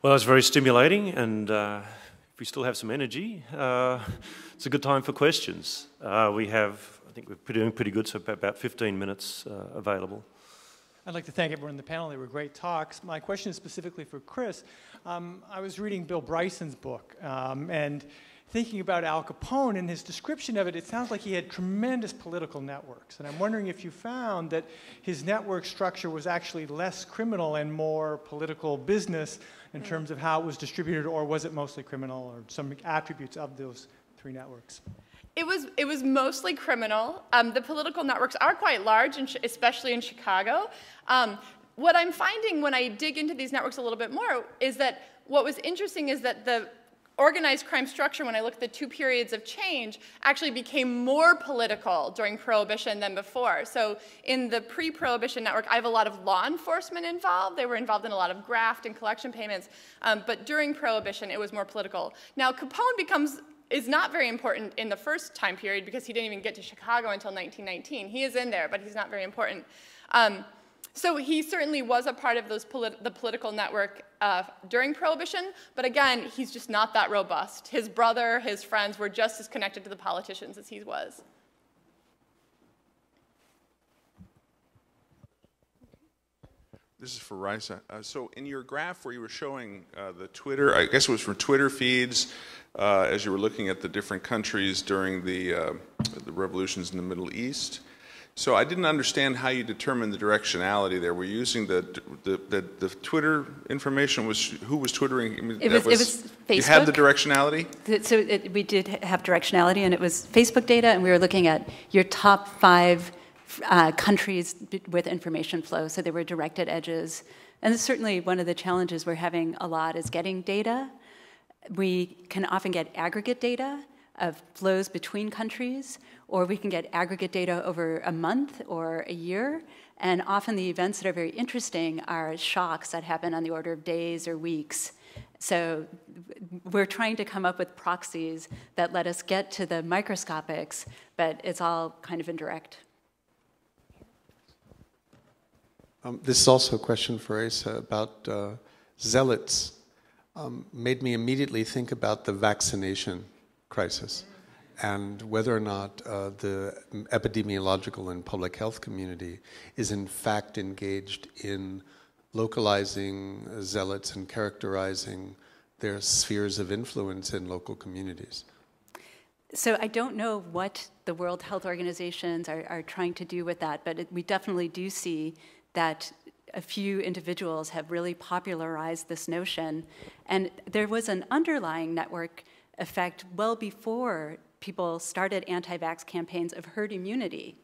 Well, it's very stimulating, and if we still have some energy, it's a good time for questions. I think we're doing pretty good, so about 15 minutes available. I'd like to thank everyone in the panel. They were great talks. My question is specifically for Chris. I was reading Bill Bryson's book and thinking about Al Capone and his description of it. It sounds like he had tremendous political networks. And I'm wondering if you found that his network structure was actually less criminal and more political business in terms of how it was distributed, or was it mostly criminal, or some attributes of those three networks? It was mostly criminal. The political networks are quite large, especially in Chicago. What I'm finding when I dig into these networks a little bit more is that what was interesting is that the organized crime structure, when I look at the two periods of change, actually became more political during Prohibition than before. So in the pre-Prohibition network, I have a lot of law enforcement involved. They were involved in a lot of graft and collection payments. But during Prohibition, it was more political. Now, Capone is not very important in the first time period because he didn't even get to Chicago until 1919. He is in there, but he's not very important. So he certainly was a part of the political network during Prohibition, but again, he's just not that robust. His brother, his friends were just as connected to the politicians as he was. This is for Raissa. So in your graph where you were showing the Twitter, I guess it was from Twitter feeds, as you were looking at the different countries during the revolutions in the Middle East. So I didn't understand how you determined the directionality there. Were you using the Twitter information? Who was twittering? I mean, it was Facebook. You had the directionality? So we did have directionality, and it was Facebook data, and we were looking at your top 5 countries with information flow, so they were directed edges. And this is certainly one of the challenges we're having a lot is getting data. We can often get aggregate data of flows between countries, or we can get aggregate data over a month or a year. And often the events that are very interesting are shocks that happen on the order of days or weeks. So we're trying to come up with proxies that let us get to the microscopics, but it's all kind of indirect. This is also a question for Raissa about zealots. Made me immediately think about the vaccination crisis and whether or not the epidemiological and public health community is in fact engaged in localizing zealots and characterizing their spheres of influence in local communities. So I don't know what the World Health Organizations are trying to do with that, but we definitely do see that a few individuals have really popularized this notion. And there was an underlying network effect well before people started anti-vax campaigns of herd immunity,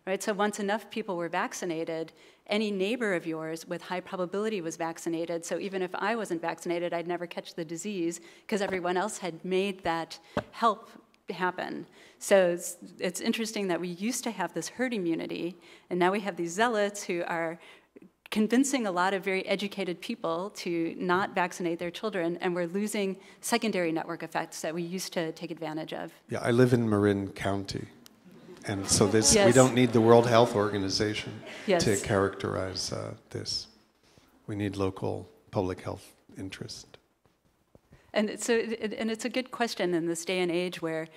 right? So once enough people were vaccinated, any neighbor of yours with high probability was vaccinated. So even if I wasn't vaccinated, I'd never catch the disease because everyone else had made that help happen. So it's interesting that we used to have this herd immunity, and now we have these zealots who are convincing a lot of very educated people to not vaccinate their children, and we're losing secondary network effects that we used to take advantage of. Yeah, I live in Marin County, and so this, yes. We don't need the World Health Organization yes. to characterize this. We need local public health interest. And so, and it's a good question in this day and age where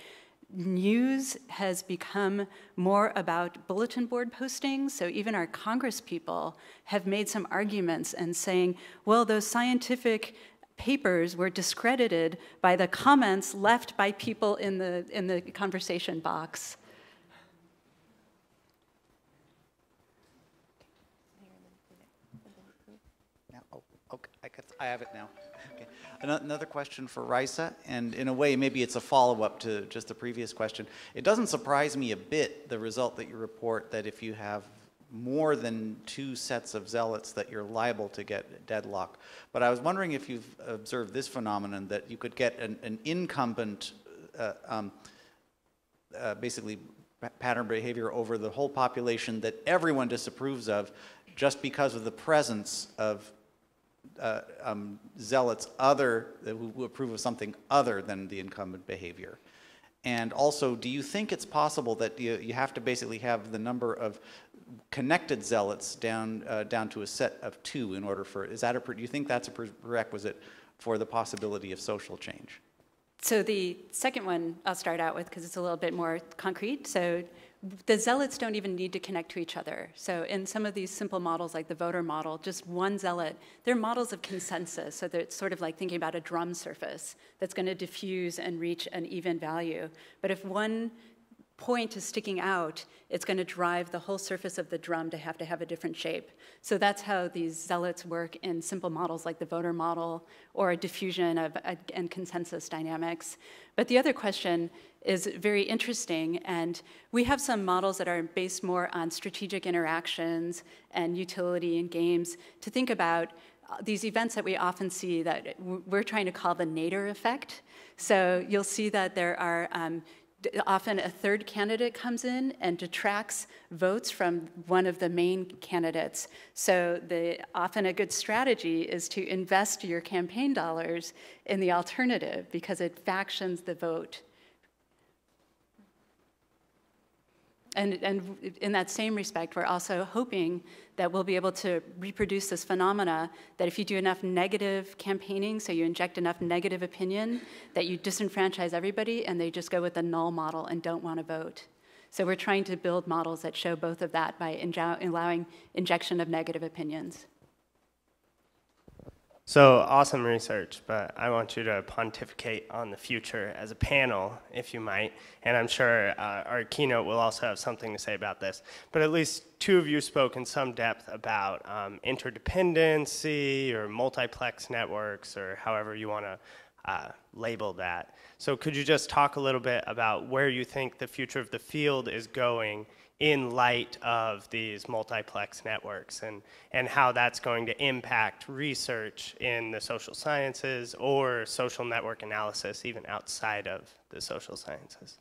news has become more about bulletin board postings. So even our Congress people have made some arguments and saying, well, those scientific papers were discredited by the comments left by people in the conversation box. I have it now. Okay. Another question for Raissa, and in a way, maybe it's a follow-up to just the previous question. It doesn't surprise me a bit, the result that you report, that if you have more than 2 sets of zealots that you're liable to get deadlock. But I was wondering if you've observed this phenomenon, that you could get an incumbent, basically pattern behavior over the whole population that everyone disapproves of just because of the presence of zealots who approve of something other than the incumbent behavior. And also, do you think it's possible that you have to basically have the number of connected zealots down to a set of 2 in order for, do you think that's a prerequisite for the possibility of social change? So the second one I'll start out with because it's a little bit more concrete. So the zealots don't even need to connect to each other. So in some of these simple models like the voter model, just one zealot, they're models of consensus. So it's sort of like thinking about a drum surface that's going to diffuse and reach an even value. But if one point is sticking out, it's going to drive the whole surface of the drum to have a different shape. So that's how these zealots work in simple models like the voter model or a diffusion of and consensus dynamics. But the other question is very interesting, and we have some models that are based more on strategic interactions and utility in games to think about these events that we often see that we're trying to call the nadir effect. So you'll see that there are often a third candidate comes in and detracts votes from one of the main candidates. So often a good strategy is to invest your campaign dollars in the alternative because it factions the vote. And in that same respect, we're also hoping that we'll be able to reproduce this phenomena that if you do enough negative campaigning, so you inject enough negative opinion, that you disenfranchise everybody and they just go with the null model and don't want to vote. So we're trying to build models that show both of that by allowing injection of negative opinions. So awesome research, but I want you to pontificate on the future as a panel, if you might. And I'm sure our keynote will also have something to say about this. But at least two of you spoke in some depth about interdependency or multiplex networks or however you want to label that. So could you just talk a little bit about where you think the future of the field is going in light of these multiplex networks and how that's going to impact research in the social sciences or social network analysis even outside of the social sciences?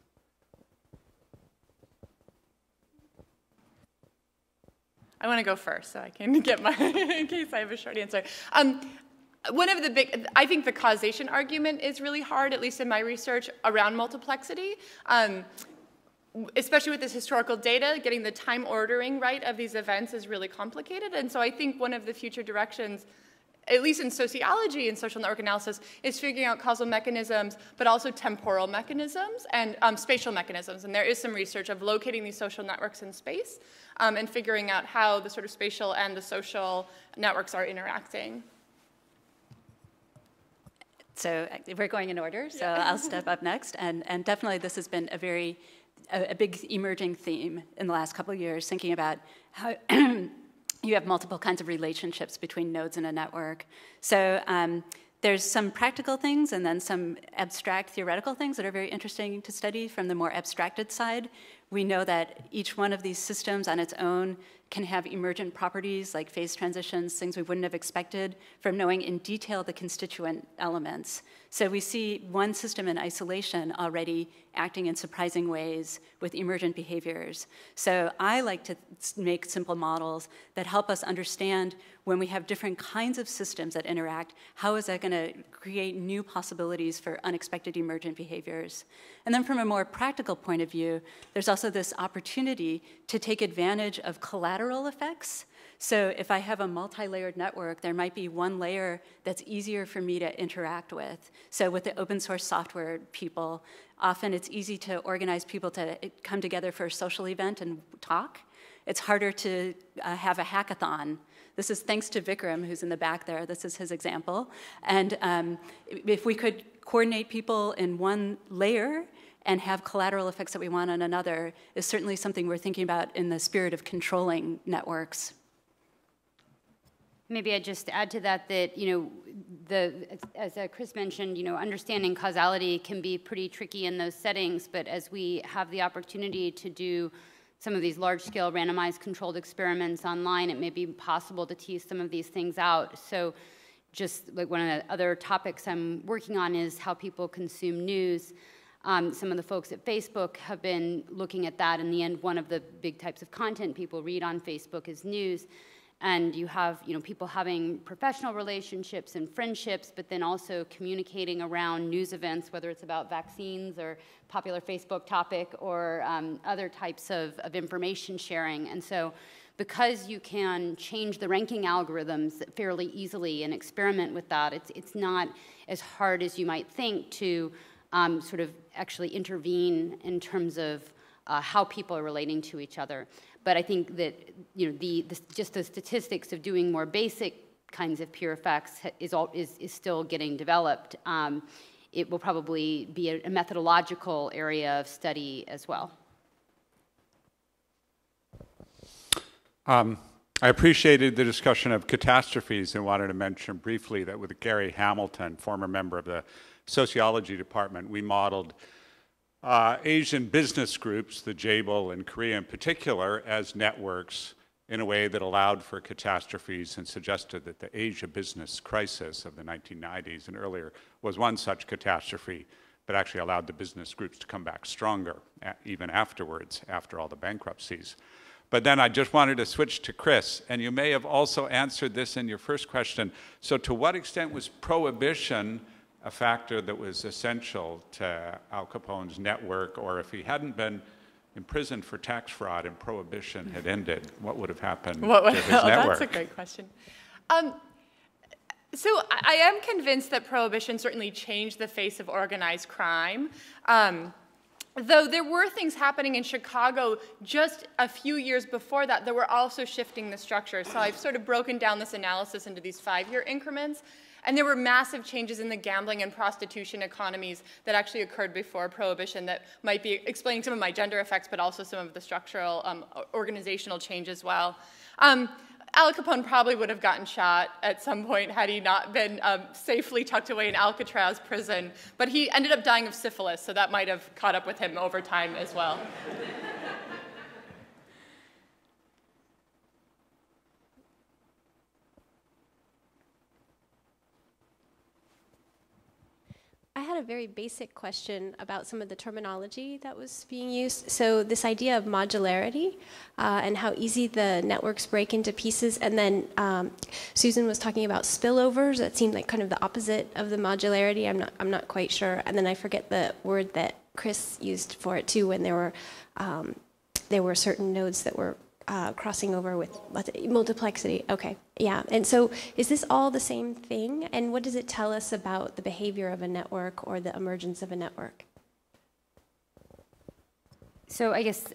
I want to go first so I can get my, in case I have a short answer. One of the I think the causation argument is really hard, at least in my research, around multiplexity. Especially with this historical data, getting the time ordering right of these events is really complicated. And so I think one of the future directions, at least in sociology and social network analysis, is figuring out causal mechanisms, but also temporal mechanisms and spatial mechanisms. And there is some research of locating these social networks in space and figuring out how the sort of spatial and the social networks are interacting. So we're going in order, so yeah. I'll step up next. And definitely this has been a big emerging theme in the last couple of years, thinking about how you have multiple kinds of relationships between nodes in a network. So there's some practical things and then some abstract theoretical things that are very interesting to study from the more abstracted side. We know that each one of these systems on its own can have emergent properties like phase transitions, things we wouldn't have expected from knowing in detail the constituent elements. So we see one system in isolation already acting in surprising ways with emergent behaviors. So I like to make simple models that help us understand when we have different kinds of systems that interact, how is that going to create new possibilities for unexpected emergent behaviors? And then from a more practical point of view, there's also this opportunity to take advantage of collateral effects. So if I have a multi-layered network, there might be one layer that's easier for me to interact with. So with the open source software people, often it's easy to organize people to come together for a social event and talk. It's harder to have a hackathon. This is thanks to Vikram, who's in the back there. This is his example. And if we could coordinate people in one layer and have collateral effects that we want on another, is certainly something we're thinking about in the spirit of controlling networks. Maybe I'd just add to that as Chris mentioned, understanding causality can be pretty tricky in those settings, but as we have the opportunity to do some of these large-scale randomized controlled experiments online, it may be possible to tease some of these things out. So just like one of the other topics I'm working on is how people consume news. Some of the folks at Facebook have been looking at that. In the end, one of the big types of content people read on Facebook is news. And you have people having professional relationships and friendships, but then also communicating around news events, whether it's about vaccines or popular Facebook topic or other types of information sharing. And so because you can change the ranking algorithms fairly easily and experiment with that, it's not as hard as you might think to sort of actually intervene in terms of how people are relating to each other. But I think that just the statistics of doing more basic kinds of peer effects is still getting developed. It will probably be a methodological area of study as well. I appreciated the discussion of catastrophes and wanted to mention briefly that with Gary Hamilton, former member of the sociology department, we modeled Asian business groups, the Jabil in Korea in particular, as networks in a way that allowed for catastrophes and suggested that the Asia business crisis of the 1990s and earlier was one such catastrophe, but actually allowed the business groups to come back stronger even afterwards, after all the bankruptcies. But then I just wanted to switch to Chris, and you may have also answered this in your first question. So to what extent was prohibition a factor that was essential to Al Capone's network, or if he hadn't been imprisoned for tax fraud and prohibition had ended, what would have happened to his network? That's a great question. So I am convinced that prohibition certainly changed the face of organized crime. Though there were things happening in Chicago just a few years before that that were also shifting the structure. So I've sort of broken down this analysis into these 5-year increments. And there were massive changes in the gambling and prostitution economies that actually occurred before Prohibition that might be explaining some of my gender effects, but also some of the structural organizational change as well. Al Capone probably would have gotten shot at some point had he not been safely tucked away in Alcatraz prison. But he ended up dying of syphilis, so that might have caught up with him over time as well. I had a very basic question about some of the terminology that was being used. So this idea of modularity and how easy the networks break into pieces. And then Susan was talking about spillovers. That seemed like kind of the opposite of the modularity. I'm not quite sure. And then I forget the word that Chris used for it too, when there were certain nodes that were crossing over with multiplexity. Okay, yeah. And so is this all the same thing? And what does it tell us about the behavior of a network or the emergence of a network? So I guess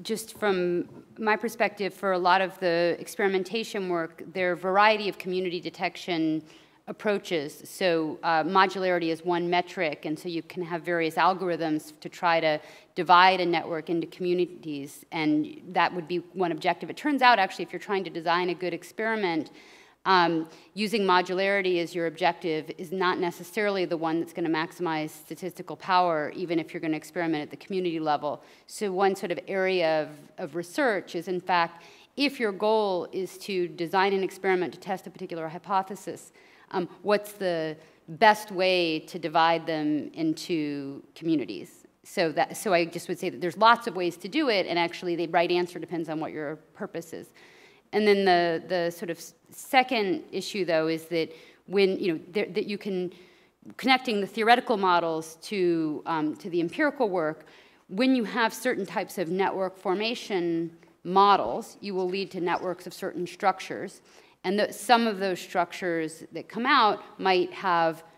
just from my perspective, for a lot of the experimentation work, there are a variety of community detection approaches. So modularity is one metric, and so you can have various algorithms to try to divide a network into communities, and that would be one objective. It turns out, actually, if you're trying to design a good experiment, using modularity as your objective is not necessarily the one that's going to maximize statistical power, even if you're going to experiment at the community level. So one sort of area of research is, in fact, if your goal is to design an experiment to test a particular hypothesis, what's the best way to divide them into communities? So I just would say that there's lots of ways to do it, and actually the right answer depends on what your purpose is. And then the sort of second issue, though, is that when that you can connecting the theoretical models to the empirical work. When you have certain types of network formation models, you will lead to networks of certain structures. And some of those structures that come out might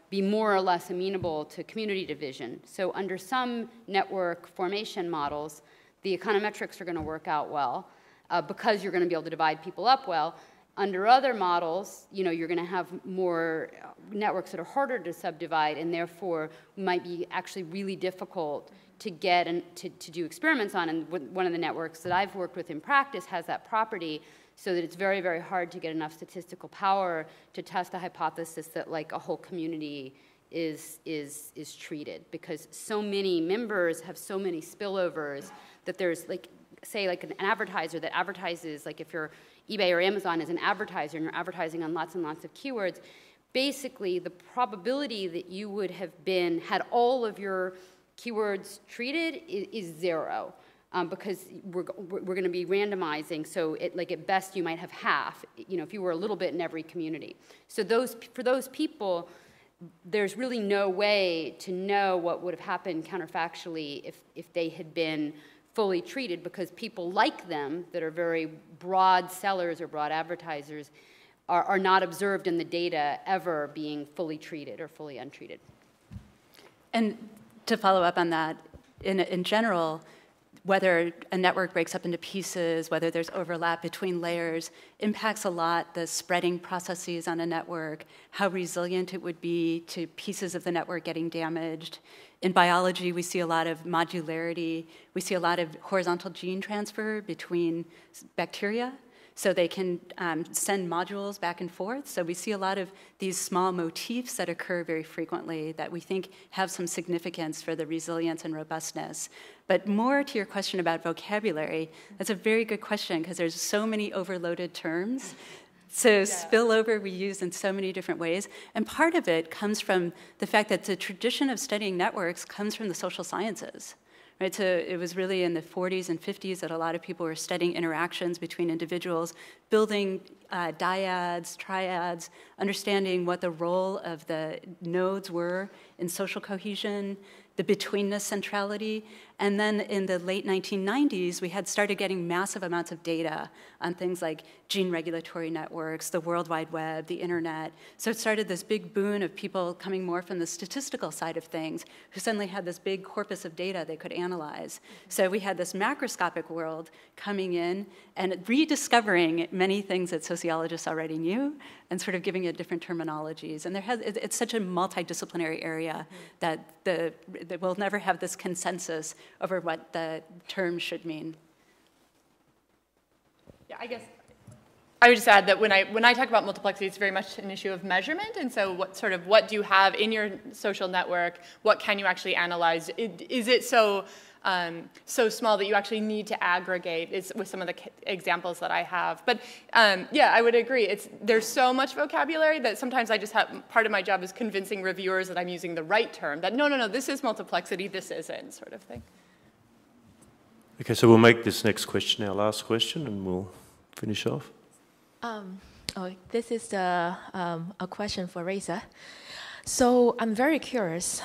be more or less amenable to community division. So under some network formation models, the econometrics are going to work out well because you're going to be able to divide people up well. Under other models, you're going to have more networks that are harder to subdivide and therefore might be actually really difficult to get and to do experiments on. And one of the networks that I've worked with in practice has that property, so that it's very, very hard to get enough statistical power to test a hypothesis that like a whole community is treated, because so many members have so many spillovers that there's say an advertiser that advertises, like if you're eBay or Amazon as an advertiser and you're advertising on lots and lots of keywords, basically the probability that you would have had all of your keywords treated is zero. Because we're going to be randomizing, so at best you might have half, if you were a little bit in every community. So for those people, there's really no way to know what would have happened counterfactually if they had been fully treated because people like them that are very broad sellers or broad advertisers are not observed in the data ever being fully treated or fully untreated. And to follow up on that, in general, whether a network breaks up into pieces, whether there's overlap between layers, impacts a lot the spreading processes on a network, how resilient it would be to pieces of the network getting damaged. In biology, we see a lot of modularity. We see a lot of horizontal gene transfer between bacteria, so they can send modules back and forth. So we see a lot of these small motifs that occur very frequently that we think have some significance for the resilience and robustness. But more to your question about vocabulary, that's a very good question because there's so many overloaded terms. So spillover we use in so many different ways. And part of it comes from the fact that the tradition of studying networks comes from the social sciences. Right, so it was really in the 40s and 50s that a lot of people were studying interactions between individuals, building dyads, triads, understanding what the role of the nodes were in social cohesion, the betweenness centrality. And then in the late 1990s, we had started getting massive amounts of data on things like gene regulatory networks, the World Wide Web, the internet. So it started this big boon of people coming more from the statistical side of things, who suddenly had this big corpus of data they could analyze. So we had this macroscopic world coming in and rediscovering many things that sociologists already knew and sort of giving it different terminologies. And it's such a multidisciplinary area that we'll never have this consensus over what the term should mean. Yeah, I guess I would just add that when I talk about multiplexity, it's very much an issue of measurement. And so what do you have in your social network? What can you actually analyze? Is it so small that you actually need to aggregate with some of the examples that I have. But yeah, I would agree. There's so much vocabulary that sometimes I just have, part of my job is convincing reviewers that I'm using the right term, that no, this is multiplexity, this isn't, sort of thing. Okay, so we'll make this next question our last question and we'll finish off. This is a question for Raissa. So I'm very curious,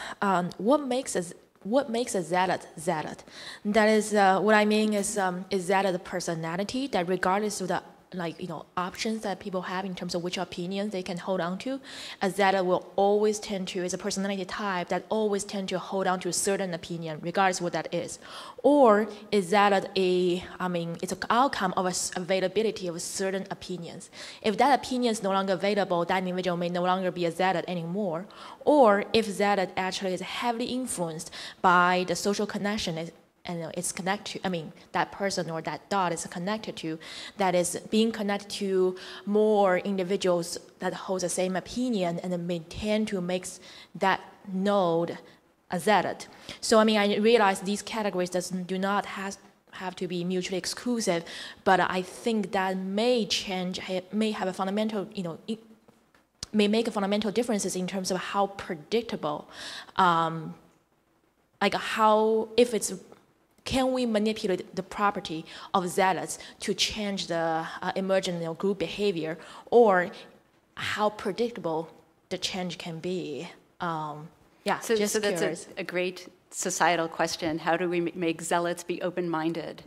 what makes a zealot zealot? That is, what I mean is zealot a personality that regardless of the options that people have in terms of which opinions they can hold on to, a zealot will always tend to, is a personality type that always tend to hold on to a certain opinion, regardless of what that is. Or is zealot it's an outcome of availability of certain opinions. If that opinion is no longer available, that individual may no longer be a zealot anymore. Or if zealot actually is heavily influenced by the social connection and it's connected to, that person or that dot is connected to, that is being connected to more individuals that hold the same opinion and then may tend to make that node a zealot. So, I realize these categories do not have to be mutually exclusive, but I think that may change, may have a fundamental, may make a fundamental differences in terms of how predictable, can we manipulate the property of zealots to change the emergent group behavior, or how predictable the change can be? So that's a great societal question. How do we make zealots be open-minded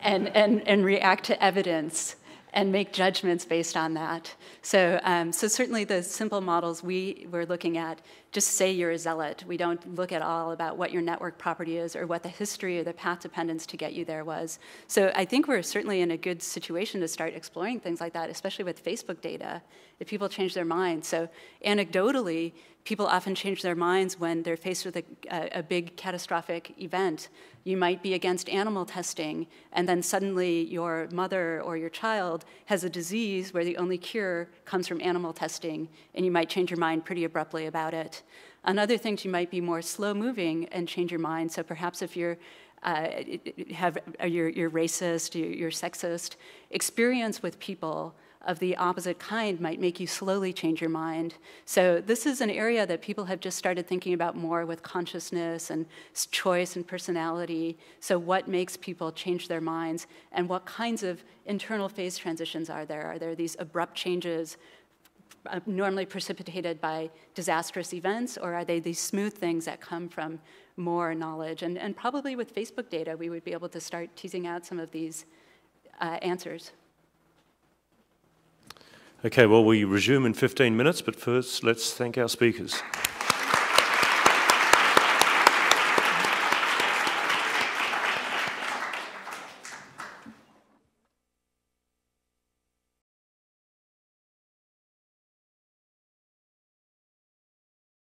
and react to evidence and make judgments based on that? So certainly the simple models we were looking at just say you're a zealot. We don't look at all about what your network property is or what the history or the path dependence to get you there was. So I think we're certainly in a good situation to start exploring things like that, especially with Facebook data, if people change their minds. So anecdotally, people often change their minds when they're faced with a big catastrophic event. You might be against animal testing, and then suddenly your mother or your child has a disease where the only cure comes from animal testing, and you might change your mind pretty abruptly about it. On other things, you might be more slow-moving and change your mind. So perhaps if you're racist, you're sexist, experience with people of the opposite kind might make you slowly change your mind. So this is an area that people have just started thinking about more with consciousness and choice and personality. So what makes people change their minds, and what kinds of internal phase transitions are there? Are there these abrupt changes normally precipitated by disastrous events, or are they these smooth things that come from more knowledge? And probably with Facebook data, we would be able to start teasing out some of these answers. Okay, well, we resume in 15 minutes, but first let's thank our speakers.